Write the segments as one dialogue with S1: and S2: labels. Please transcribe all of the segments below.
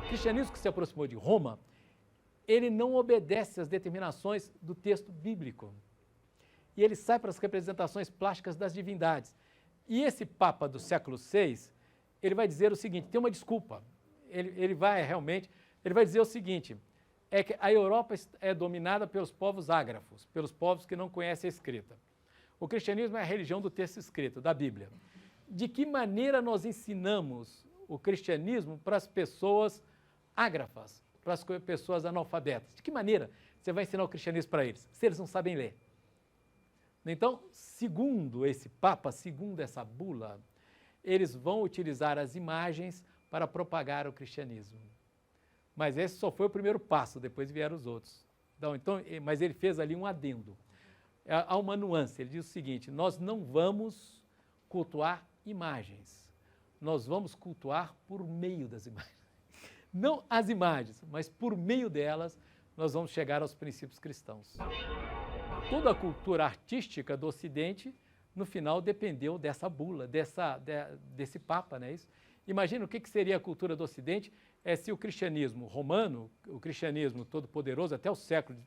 S1: cristianismo que se aproximou de Roma, ele não obedece às determinações do texto bíblico. E ele sai para as representações plásticas das divindades. E esse Papa do século VI, ele vai dizer o seguinte, tem uma desculpa, ele vai dizer o seguinte, é que a Europa é dominada pelos povos ágrafos, pelos povos que não conhecem a escrita. O cristianismo é a religião do texto escrito, da Bíblia. De que maneira nós ensinamos o cristianismo para as pessoas ágrafas, para as pessoas analfabetas? De que maneira você vai ensinar o cristianismo para eles, se eles não sabem ler? Então, segundo esse Papa, segundo essa bula, eles vão utilizar as imagens para propagar o cristianismo. Mas esse só foi o primeiro passo, depois vieram os outros. Mas ele fez ali um adendo. Há uma nuance, ele diz o seguinte, nós não vamos cultuar imagens, nós vamos cultuar por meio das imagens. Não as imagens, mas por meio delas nós vamos chegar aos princípios cristãos. Toda a cultura artística do Ocidente, no final, dependeu dessa bula, desse Papa, não é isso? Imagina o que seria a cultura do Ocidente se o cristianismo romano, o cristianismo todo-poderoso, até o século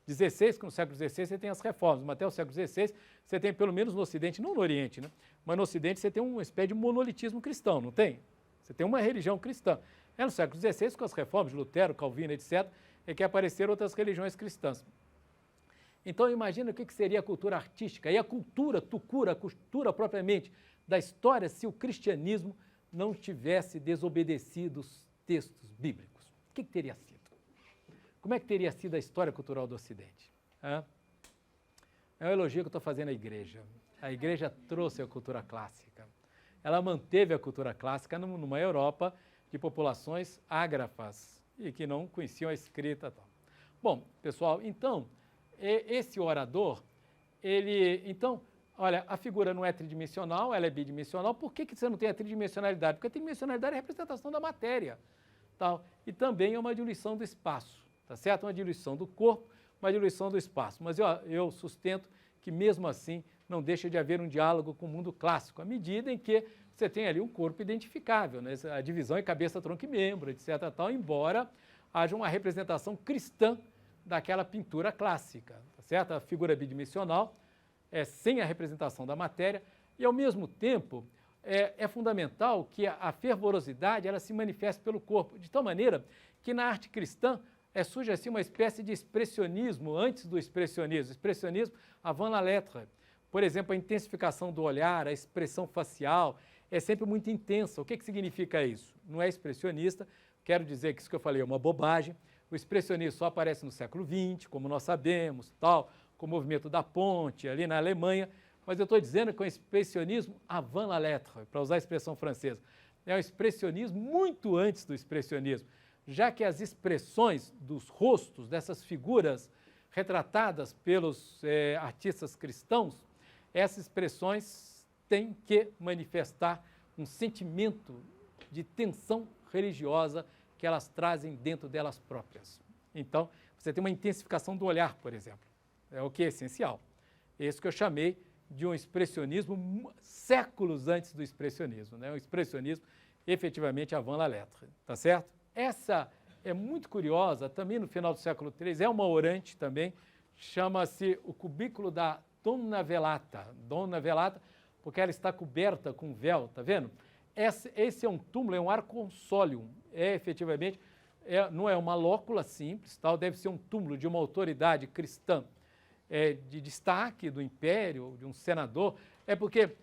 S1: XVI, que no século XVI você tem as reformas, mas até o século XVI você tem, pelo menos no Ocidente, não no Oriente, né? Mas no Ocidente você tem uma espécie de monolitismo cristão, não tem? Você tem uma religião cristã. É no século XVI, com as reformas de Lutero, Calvino, etc., é que apareceram outras religiões cristãs. Então imagina o que seria a cultura artística e a cultura tucura, a cultura propriamente da história, se o cristianismo não tivesse desobedecido os textos bíblicos. O que teria sido? Como é que teria sido a história cultural do Ocidente? É um elogio que eu estou fazendo à igreja. A igreja trouxe a cultura clássica. Ela manteve a cultura clássica numa Europa de populações ágrafas e que não conheciam a escrita. Bom, pessoal, então, esse orador, olha, a figura não é tridimensional, ela é bidimensional. Por que você não tem a tridimensionalidade? Porque a tridimensionalidade é a representação da matéria. Tal. E também é uma diluição do espaço, tá certo? Uma diluição do corpo, uma diluição do espaço. Mas eu sustento que, mesmo assim, não deixa de haver um diálogo com o mundo clássico, à medida em que você tem ali um corpo identificável, né? A divisão em cabeça, tronco e membro, etc. Tal, embora haja uma representação cristã daquela pintura clássica, tá certo? A figura bidimensional sem a representação da matéria e, ao mesmo tempo, é fundamental que a fervorosidade ela se manifeste pelo corpo, de tal maneira que na arte cristã surge assim uma espécie de expressionismo antes do expressionismo. Expressionismo avant la lettre. Por exemplo, a intensificação do olhar, a expressão facial é sempre muito intensa. O que significa isso? Não é expressionista, quero dizer que isso que eu falei é uma bobagem. O expressionismo só aparece no século XX, como nós sabemos, tal, com o movimento da Ponte, ali na Alemanha, mas eu estou dizendo que é um expressionismo avant la lettre, para usar a expressão francesa. É um expressionismo muito antes do expressionismo, já que as expressões dos rostos dessas figuras retratadas pelos artistas cristãos, essas expressões têm que manifestar um sentimento de tensão religiosa que elas trazem dentro delas próprias. Então, você tem uma intensificação do olhar, por exemplo, é o que é essencial. É isso que eu chamei de um expressionismo séculos antes do expressionismo, né? Um expressionismo efetivamente avant la lettre, tá certo? Essa é muito curiosa, também no final do século III, é uma orante também, chama-se o cubículo da Donna Velata, porque ela está coberta com véu, tá vendo? Esse é um túmulo, é um arconsolium, efetivamente, não é uma lócula simples, tal, deve ser um túmulo de uma autoridade cristã, de destaque do império, de um senador, porque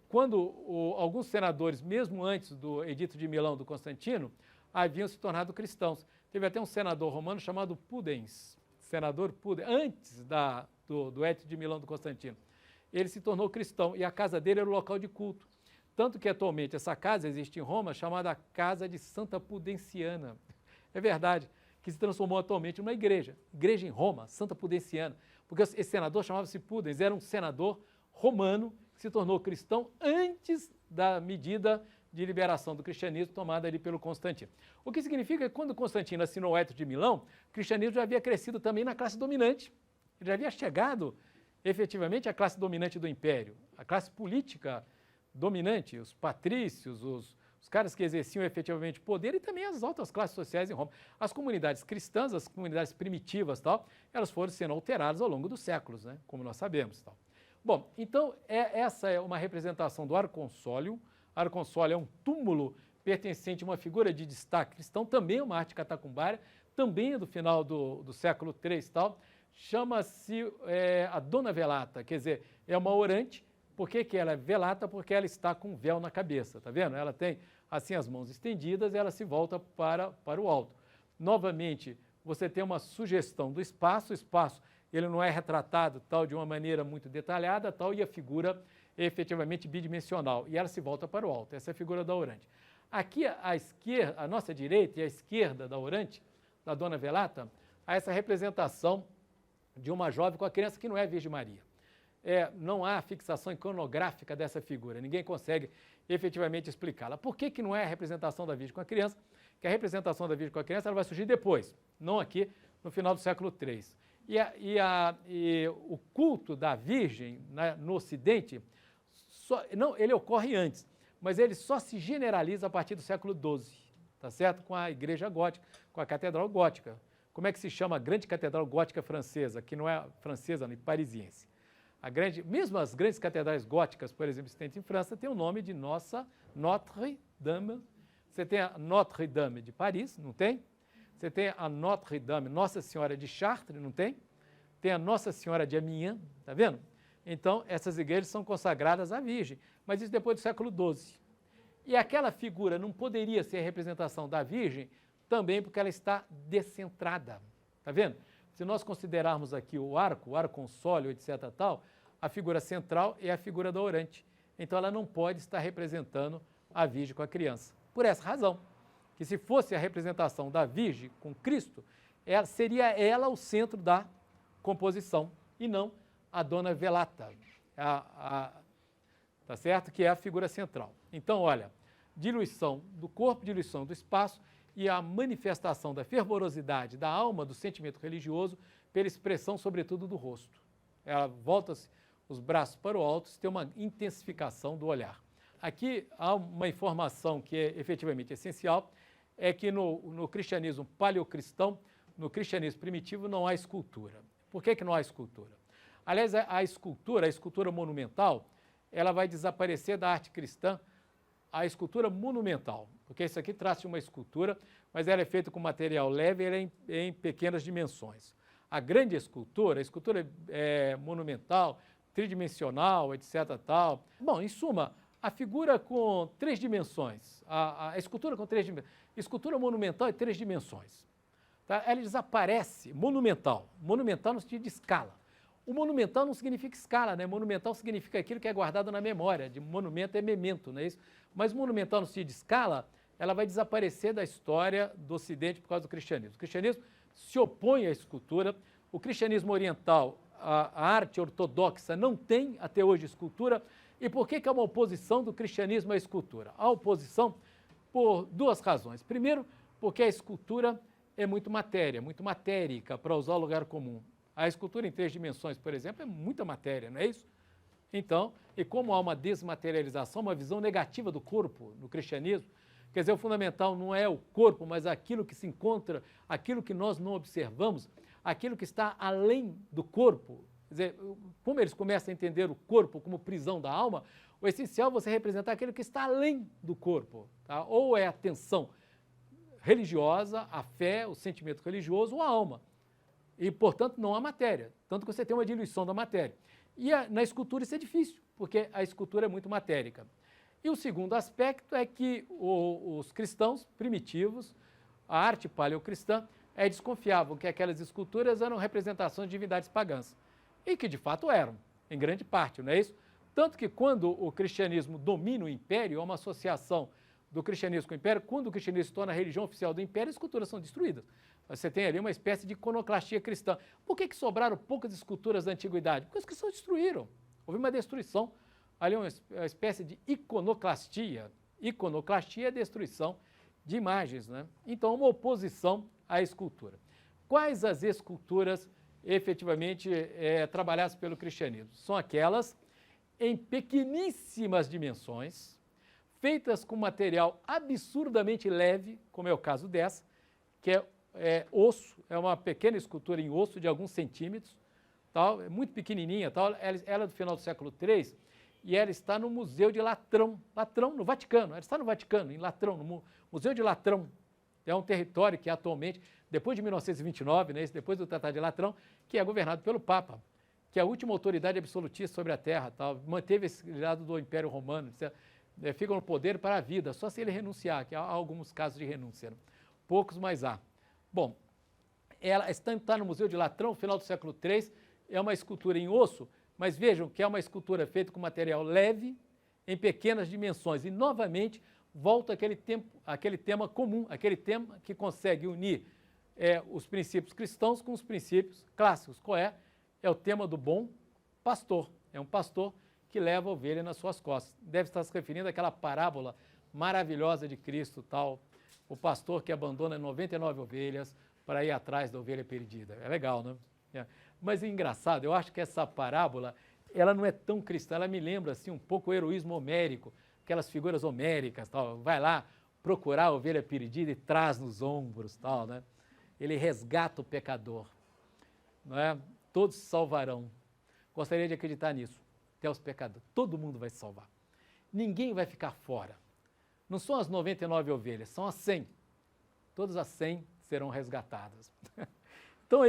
S1: quando alguns senadores, mesmo antes do Edito de Milão do Constantino, haviam se tornado cristãos. Teve até um senador romano chamado Pudens, senador Pudens, antes do Edito de Milão do Constantino. Ele se tornou cristão e a casa dele era o local de culto. Tanto que atualmente essa casa existe em Roma, chamada Casa de Santa Pudenciana. É verdade, que se transformou atualmente numa igreja em Roma, Santa Pudenciana, porque esse senador chamava-se Pudens, era um senador romano que se tornou cristão antes da medida de liberação do cristianismo tomada ali pelo Constantino. O que significa que quando Constantino assinou o Edito de Milão, o cristianismo já havia crescido também na classe dominante, ele já havia chegado efetivamente à classe dominante do império, a classe política dominante, os patrícios, os caras que exerciam efetivamente poder e também as altas classes sociais em Roma. As comunidades cristãs, as comunidades primitivas, tal, elas foram sendo alteradas ao longo dos séculos, né, como nós sabemos. Tal. Bom, então essa é uma representação do arconsólio. Arconsólio é um túmulo pertencente a uma figura de destaque cristão, também é uma arte catacumbária, também é do final do século III tal. Chama-se a Dona Velata, quer dizer, é uma orante. Por que ela é velata? Porque ela está com um véu na cabeça, tá vendo? Ela tem assim as mãos estendidas e ela se volta para o alto. Novamente, você tem uma sugestão do espaço, o espaço ele não é retratado tal de uma maneira muito detalhada tal, e a figura é efetivamente bidimensional, e ela se volta para o alto. Essa é a figura da orante. Aqui à esquerda, à nossa direita e à esquerda da orante, da Dona Velata, há essa representação de uma jovem com a criança que não é Virgem Maria. Não há fixação iconográfica dessa figura, ninguém consegue efetivamente explicá-la. Por que não é a representação da Virgem com a criança? Que a representação da Virgem com a criança ela vai surgir depois, não aqui no final do século III. E o culto da Virgem, né, no Ocidente, ele ocorre antes, mas ele só se generaliza a partir do século XII, tá certo? Com a Igreja Gótica, com a Catedral Gótica. Como é que se chama a grande Catedral Gótica francesa, que não é francesa, nem parisiense? Mesmo as grandes catedrais góticas, por exemplo, existentes em França, tem o nome de Nossa Notre-Dame. Você tem a Notre-Dame de Paris, não tem? Você tem a Notre-Dame, Nossa Senhora de Chartres, não tem? Tem a Nossa Senhora de Amiens, tá vendo? Então, essas igrejas são consagradas à Virgem, mas isso depois do século XII. E aquela figura não poderia ser a representação da Virgem também porque ela está descentrada, tá vendo? Se nós considerarmos aqui o arconsólio, etc. tal, a figura central é a figura da orante. Então, ela não pode estar representando a Virgem com a criança. Por essa razão, que se fosse a representação da Virgem com Cristo, seria ela o centro da composição e não a Dona Velata, tá certo? Que é a figura central. Então, olha, diluição do corpo, diluição do espaço e a manifestação da fervorosidade da alma, do sentimento religioso, pela expressão, sobretudo, do rosto. Ela volta-se os braços para o alto, tem uma intensificação do olhar. Aqui há uma informação que é efetivamente essencial, é que no cristianismo paleocristão, no cristianismo primitivo, não há escultura. Por que não há escultura? Aliás, a escultura monumental, ela vai desaparecer da arte cristã, a escultura monumental, porque isso aqui trata de uma escultura, mas ela é feita com material leve e ela é em pequenas dimensões. A grande escultura, a escultura monumental, tridimensional, etc. tal. Bom, em suma, a figura com 3 dimensões, a escultura com 3 dimensões, escultura monumental em 3 dimensões. Tá? Ela desaparece, monumental no sentido de escala. O monumental não significa escala, né? Monumental significa aquilo que é guardado na memória, de monumento é memento, não é isso? Mas monumental no sentido de escala, ela vai desaparecer da história do Ocidente por causa do cristianismo. O cristianismo se opõe à escultura, o cristianismo oriental, a arte ortodoxa não tem até hoje escultura. E por que há uma oposição do cristianismo à escultura? Há oposição por 2 razões. Primeiro, porque a escultura é muito matéria, muito matérica, para usar o lugar comum. A escultura em 3 dimensões, por exemplo, é muita matéria, não é isso? Então, e como há uma desmaterialização, uma visão negativa do corpo no cristianismo, quer dizer, o fundamental não é o corpo, mas aquilo que se encontra, aquilo que nós não observamos, aquilo que está além do corpo. Quer dizer, como eles começam a entender o corpo como prisão da alma, o essencial é você representar aquilo que está além do corpo, tá? Ou é a tensão religiosa, a fé, o sentimento religioso ou a alma. E, portanto, não há matéria, tanto que você tem uma diluição da matéria. E na escultura isso é difícil, porque a escultura é muito matérica. E o segundo aspecto é que os cristãos primitivos, a arte paleocristã, desconfiavam que aquelas esculturas eram representações de divindades pagãs. E que de fato eram, em grande parte, não é isso? Tanto que quando o cristianismo domina o império, há uma associação do cristianismo com o império, quando o cristianismo se torna a religião oficial do império, as esculturas são destruídas. Você tem ali uma espécie de iconoclastia cristã. Por que sobraram poucas esculturas da antiguidade? Porque os cristãos destruíram. Houve uma destruição. Ali uma espécie de iconoclastia. Iconoclastia é destruição de imagens, né? Então, uma oposição à escultura. Quais as esculturas efetivamente trabalhadas pelo cristianismo? São aquelas em pequeníssimas dimensões, feitas com material absurdamente leve, como é o caso dessa, que é osso, é uma pequena escultura em osso de alguns centímetros, tal, é muito pequenininha, tal, ela é do final do século III, e ela está no Museu de Latrão, no Vaticano, ela está no Vaticano, em Latrão, no Museu de Latrão. É um território que atualmente, depois de 1929, né, depois do Tratado de Latrão, que é governado pelo Papa, que é a última autoridade absolutista sobre a terra, tal, manteve esse legado do Império Romano, fica no poder para a vida, só se ele renunciar, que há alguns casos de renúncia, né? Poucos, mas há. Bom, ela está no Museu de Latrão, final do século III, é uma escultura em osso, mas vejam que é uma escultura feita com material leve, em pequenas dimensões, e novamente volta àquele tema comum, aquele tema que consegue unir os princípios cristãos com os princípios clássicos. Qual é? É o tema do bom pastor. É um pastor que leva a ovelha nas suas costas. Deve estar se referindo àquela parábola maravilhosa de Cristo, tal, o pastor que abandona 99 ovelhas para ir atrás da ovelha perdida. É legal, né? Mas é engraçado, eu acho que essa parábola, ela não é tão cristã, ela me lembra assim, um pouco o heroísmo homérico, aquelas figuras homéricas, tal, vai lá procurar a ovelha perdida e traz nos ombros, tal, né? Ele resgata o pecador, não é? Todos se salvarão. Gostaria de acreditar nisso, até os pecadores, todo mundo vai se salvar. Ninguém vai ficar fora. Não são as 99 ovelhas, são as 100. Todas as 100 serão resgatadas. Então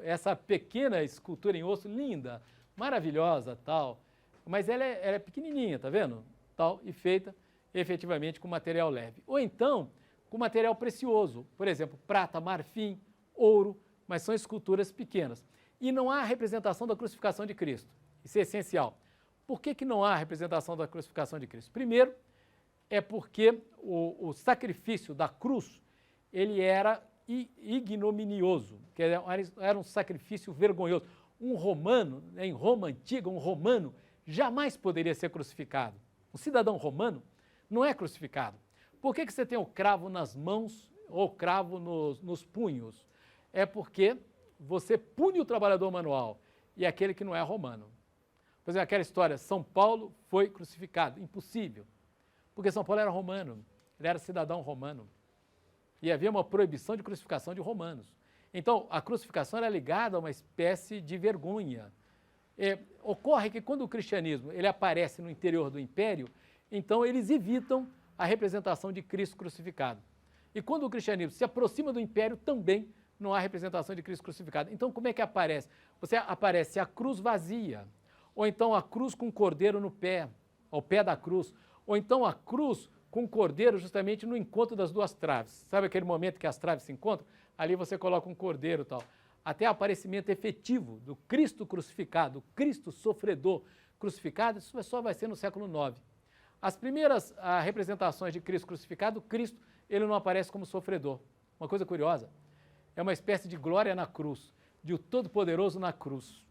S1: essa pequena escultura em osso, linda, maravilhosa, tal, mas ela é pequenininha, tá vendo? Tal, e feita efetivamente com material leve. Ou então com material precioso, por exemplo, prata, marfim, ouro, mas são esculturas pequenas. E não há representação da crucificação de Cristo. Isso é essencial. Por que não há representação da crucificação de Cristo? Primeiro, é porque o sacrifício da cruz, ele era ignominioso, que era um sacrifício vergonhoso. Um romano, em Roma antiga, um romano jamais poderia ser crucificado. Um cidadão romano não é crucificado. Por que você tem o cravo nas mãos ou cravo nos punhos? É porque você pune o trabalhador manual e aquele que não é romano. Por exemplo, aquela história, São Paulo foi crucificado. Impossível, porque São Paulo era romano, ele era cidadão romano. E havia uma proibição de crucificação de romanos. Então, a crucificação era ligada a uma espécie de vergonha. Ocorre que quando o cristianismo ele aparece no interior do império, então eles evitam a representação de Cristo crucificado. E quando o cristianismo se aproxima do império, também não há representação de Cristo crucificado. Então, como é que aparece? Aparece a cruz vazia, ou então a cruz com o cordeiro no pé, ao pé da cruz, ou então a cruz com o cordeiro justamente no encontro das duas traves. Sabe aquele momento que as traves se encontram? Ali você coloca um cordeiro e tal. Até o aparecimento efetivo do Cristo crucificado, Cristo sofredor crucificado, isso só vai ser no século IX. As primeiras representações de Cristo crucificado, Cristo ele não aparece como sofredor. Uma coisa curiosa, é uma espécie de glória na cruz, de o Todo-Poderoso na cruz.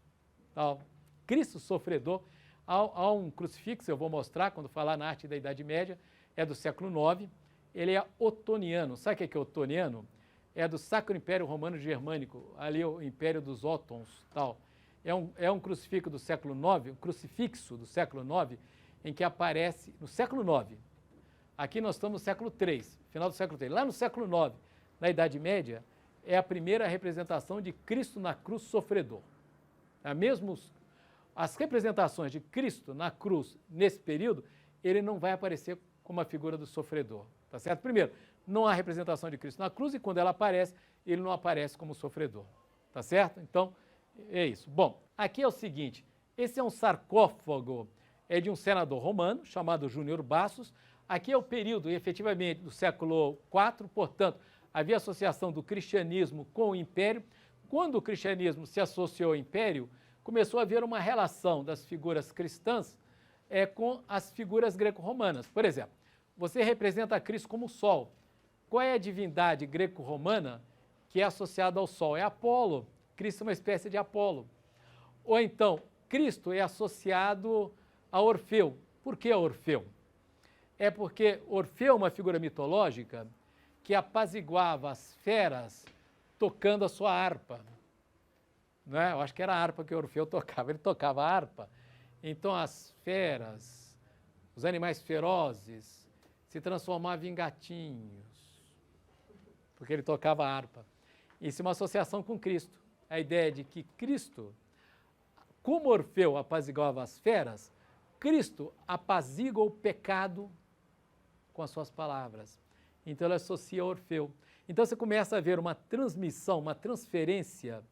S1: Tal. Cristo sofredor, há um crucifixo, eu vou mostrar quando falar na arte da Idade Média, é do século IX, ele é otoniano. Sabe o que é otoniano? É do Sacro Império Romano Germânico, ali o Império dos Ótons, tal. É um crucifixo do século IX, um crucifixo do século IX, em que aparece, no século IX, aqui nós estamos no século III, final do século III. Lá no século IX, na Idade Média, é a primeira representação de Cristo na cruz sofredor. As representações de Cristo na cruz, nesse período, ele não vai aparecer como a figura do sofredor, tá certo? Primeiro, não há representação de Cristo na cruz e quando ela aparece, ele não aparece como sofredor, tá certo? Então, é isso. Bom, aqui é o seguinte, esse é um sarcófago, é de um senador romano, chamado Júnior Bassus. Aqui é o período, efetivamente, do século IV, portanto, havia associação do cristianismo com o império. Quando o cristianismo se associou ao império, começou a haver uma relação das figuras cristãs com as figuras greco-romanas. Por exemplo, você representa Cristo como o Sol. Qual é a divindade greco-romana que é associada ao Sol? É Apolo. Cristo é uma espécie de Apolo. Ou então, Cristo é associado a Orfeu. Por que Orfeu? É porque Orfeu é uma figura mitológica que apaziguava as feras tocando a sua harpa. Não é? Eu acho que era a harpa que Orfeu tocava, ele tocava a harpa. Então as feras, os animais ferozes se transformavam em gatinhos, porque ele tocava harpa. Isso é uma associação com Cristo. A ideia de que Cristo, como Orfeu apaziguava as feras, Cristo apazigua o pecado com as suas palavras. Então ele associa a Orfeu. Então você começa a ver uma transmissão, uma transferência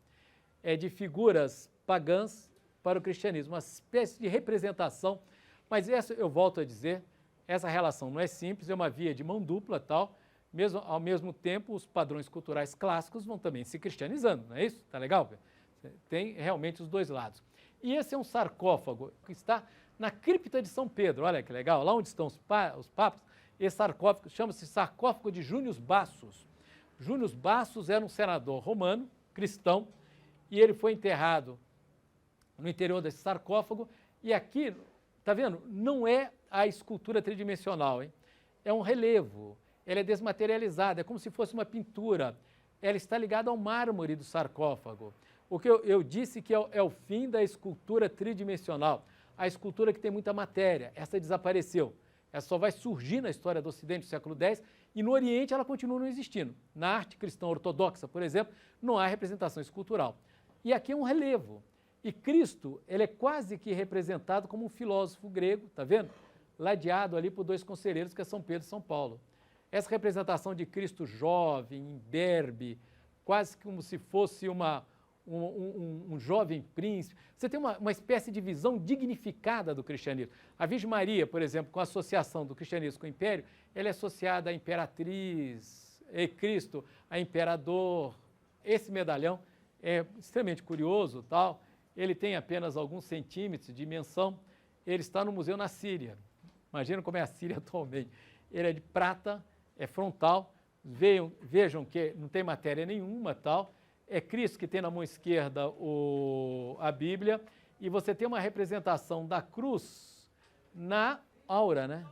S1: de figuras pagãs para o cristianismo, uma espécie de representação. Mas essa, eu volto a dizer, essa relação não é simples, é uma via de mão dupla, tal. Mesmo, ao mesmo tempo, os padrões culturais clássicos vão também se cristianizando, não é isso? Tá legal? Tem realmente os dois lados. E esse é um sarcófago que está na cripta de São Pedro, olha que legal, lá onde estão os papas, esse sarcófago chama-se sarcófago de Június Bassus. Június Bassus era um senador romano, cristão, e ele foi enterrado no interior desse sarcófago, e aqui, tá vendo, não é a escultura tridimensional, hein? É um relevo, ela é desmaterializada, é como se fosse uma pintura, ela está ligada ao mármore do sarcófago. O que eu disse que é o fim da escultura tridimensional, a escultura que tem muita matéria, essa desapareceu. Ela só vai surgir na história do Ocidente do século X e no Oriente ela continua não existindo. Na arte cristã ortodoxa, por exemplo, não há representação escultural. E aqui é um relevo. E Cristo, ele é quase que representado como um filósofo grego, tá vendo? Ladeado ali por dois conselheiros, que é São Pedro e São Paulo. Essa representação de Cristo jovem, imberbe, quase como se fosse um jovem príncipe. Você tem uma espécie de visão dignificada do cristianismo. A Virgem Maria, por exemplo, com a associação do cristianismo com o império, ela é associada à imperatriz, e Cristo a imperador. Esse medalhão é extremamente curioso, tal. Ele tem apenas alguns centímetros de dimensão. Ele está no museu na Síria. Imagina como é a Síria atualmente. Ele é de prata, é frontal. Vejam que não tem matéria nenhuma, tal. É Cristo que tem na mão esquerda a Bíblia, e você tem uma representação da cruz na aura, né?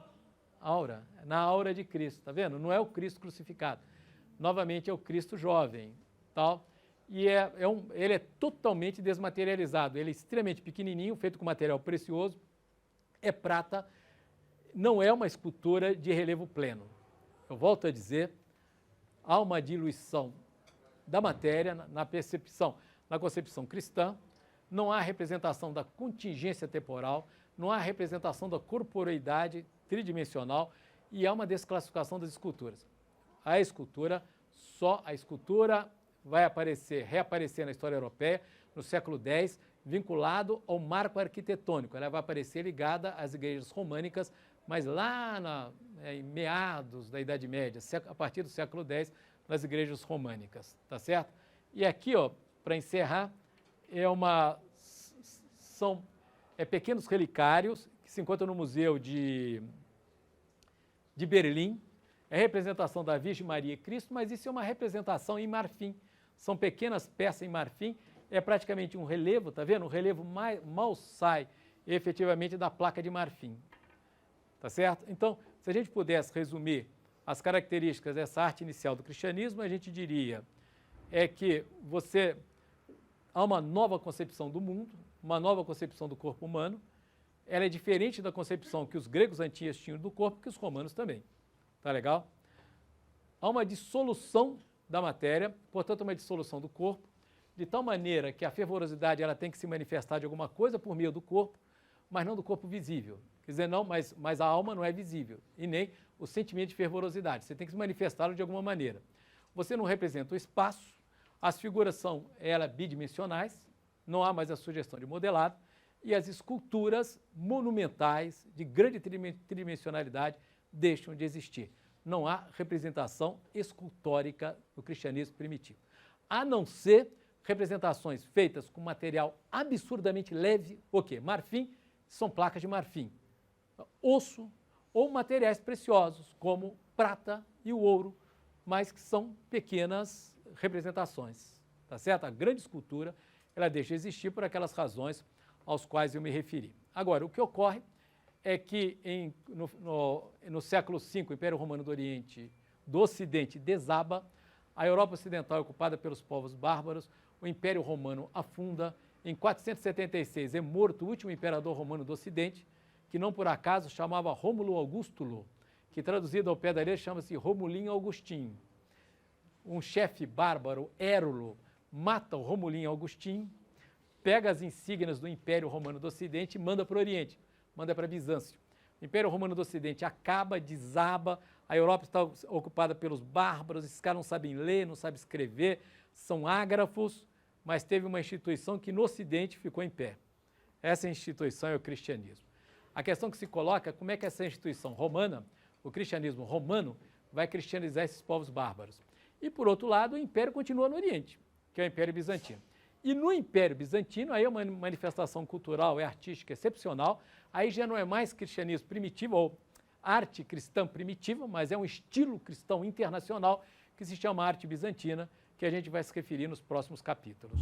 S1: Na aura de Cristo, tá vendo? Não é o Cristo crucificado. Novamente é o Cristo jovem, tal. E ele é totalmente desmaterializado, ele é extremamente pequenininho, feito com material precioso, é prata, não é uma escultura de relevo pleno. Eu volto a dizer, há uma diluição da matéria na concepção cristã, não há representação da contingência temporal, não há representação da corporeidade tridimensional e há uma desclassificação das esculturas. A escultura vai reaparecer na história europeia no século X, vinculado ao marco arquitetônico. Ela vai aparecer ligada às igrejas românicas, mas lá em meados da Idade Média, a partir do século X, nas igrejas românicas, tá certo? E aqui, ó, para encerrar, são pequenos relicários que se encontram no Museu de Berlim. É representação da Virgem Maria e Cristo, mas isso é uma representação em marfim. São pequenas peças em marfim, é praticamente um relevo, tá vendo? O relevo mal sai efetivamente da placa de marfim, tá certo? Então, se a gente pudesse resumir as características dessa arte inicial do cristianismo, a gente diria que há uma nova concepção do mundo, uma nova concepção do corpo humano. Ela é diferente da concepção que os gregos antigos tinham do corpo, que os romanos também. Tá legal? Há uma dissolução da matéria, portanto, uma dissolução do corpo, de tal maneira que a fervorosidade ela tem que se manifestar de alguma coisa por meio do corpo, mas não do corpo visível. Quer dizer, não, mas a alma não é visível, e nem o sentimento de fervorosidade. Você tem que se manifestá-lo de alguma maneira. Você não representa o espaço, as figuras são bidimensionais, não há mais a sugestão de modelado, e as esculturas monumentais de grande tridimensionalidade deixam de existir. Não há representação escultórica no cristianismo primitivo, a não ser representações feitas com material absurdamente leve, o quê? Marfim, são placas de marfim, osso ou materiais preciosos, como prata e o ouro, mas que são pequenas representações, tá certo? A grande escultura, ela deixa de existir por aquelas razões aos quais eu me referi. Agora, o que ocorre é que no século V, o Império Romano do Ocidente desaba, a Europa Ocidental é ocupada pelos povos bárbaros, o Império Romano afunda, em 476 é morto o último imperador romano do Ocidente, que não por acaso chamava Rômulo Augustulo, que traduzido ao pé da letra chama-se Romulinho Augustinho. Um chefe bárbaro, Érulo, mata o Romulinho Augustinho, pega as insígnias do Império Romano do Ocidente e manda para o Oriente, manda para Bizâncio. O Império Romano do Ocidente acaba, desaba, a Europa está ocupada pelos bárbaros, esses caras não sabem ler, não sabem escrever, são ágrafos, mas teve uma instituição que no Ocidente ficou em pé. Essa instituição é o cristianismo. A questão que se coloca é como é que essa instituição romana, o cristianismo romano, vai cristianizar esses povos bárbaros. E, por outro lado, o Império continua no Oriente, que é o Império Bizantino. E no Império Bizantino, aí é uma manifestação cultural e artística excepcional, aí já não é mais cristianismo primitivo ou arte cristã primitiva, mas é um estilo cristão internacional que se chama arte bizantina, que a gente vai se referir nos próximos capítulos.